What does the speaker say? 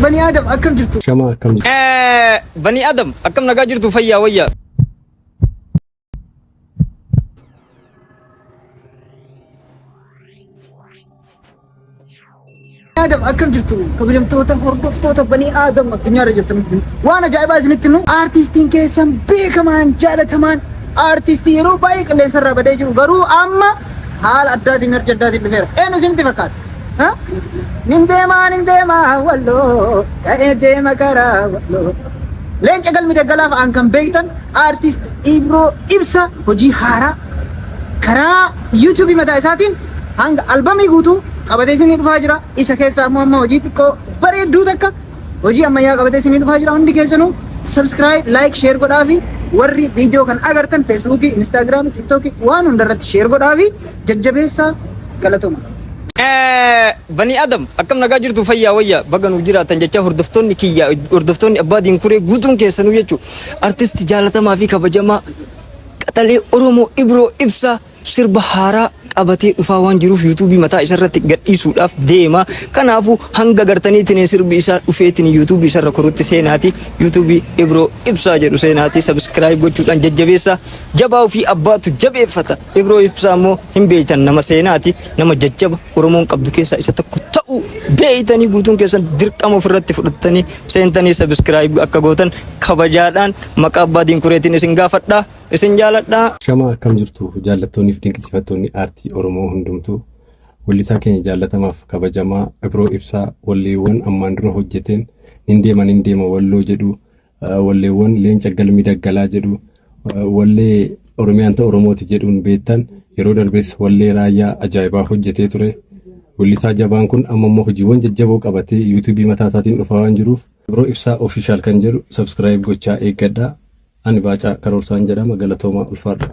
بني آدم أكم جرتو شما أكم بني آدم أكم نجاجرتو فيا ويا آدم أكم جرتو كبيرم توتا هردوف توتا بني آدم الدنيا رجعت وأنا جايب أزنتنو أرتيستين كيسم بيكمان جالة تمان أرتيستي يرو بايك اللي سر بديجو غرو أما حال أداتي نرجع أداتي بفير إنه سنتي فكات ها نندما والله كأديما كرا والله لين شغل مدغلاف أن كم بيتن أرتيست إبرو إبسا وجي هارا كرا يوتيوب متى ساتين هنگ ألبومي غوتو qabate isin dhufaa jira isa keessa amma hojii xiqqoo bareedduu takka hojii ammayyaa qabate isin dhufaa jira hundi keessanuu subscribe like share godhaa fi warri viidiyoo kan agartan Facebook Instagram TikTok waan hundarratti share godhaa fi jajjabeessaa galatoma bani adam akkam nagaa jirtu fayyaa wayya baganuu jiraatan jecha hordoftoonni kiyya hordoftoonni abbaa dinkure guutuun keessanuu jechuu artist jaalatamaa fi kabajamaa qaxalee Oromoo Ibro Ibsa sirba haaraa qabatee dhufaa waan jiruuf YouTube mataa isarratti gadhiisuudhaaf deema kanaafu hanga gartaniitiin sirbi isaa dhufeetiin YouTube isarra korutti seenaati YouTube Ibro Ibsa jedhu seenaati subscribe gochuudhaan jajjabeessa jabaa fi abbaatu jabeeffata Ibro Ibsa ammoo hin beeytan nama seenaati nama jajjaba Oromoon qabdu keessa isa tokko ta'u beeytanii guutuun keessan dirqama ofirratti fudhattanii seentanii subscribe akka gootan kabajaadhaan maqaa abbaa dinkureetiin isin gaafadha isin jaaladha shama akkam jirtu jaallattoonni fi dinqisiifattoonni aartii Oromoo hundumtuu wallisaa keenya jaallatamaaf kabajamaa Ibro Ibsaa walleewwan ammaan dura hojjeteen nindeema walloo jedhu walleewwan leenca galmi daggalaa jedhu wallee Oromiyaan ta'u Oromooti jedhuun beektan yeroo darbees wallee raayyaa ajaa'ibaa hojjetee ture wallisaa jabaan kun amma immoo hojiiwwan jajjaboo qabatee YouTube mataa isaatiin dhufaa waan jiruuf Ibro Ibsaa official kan jedhu subscribe gochaa eeggadhaa ani Baacaa Karoorsaan jedhama galatoomaa ulfaadha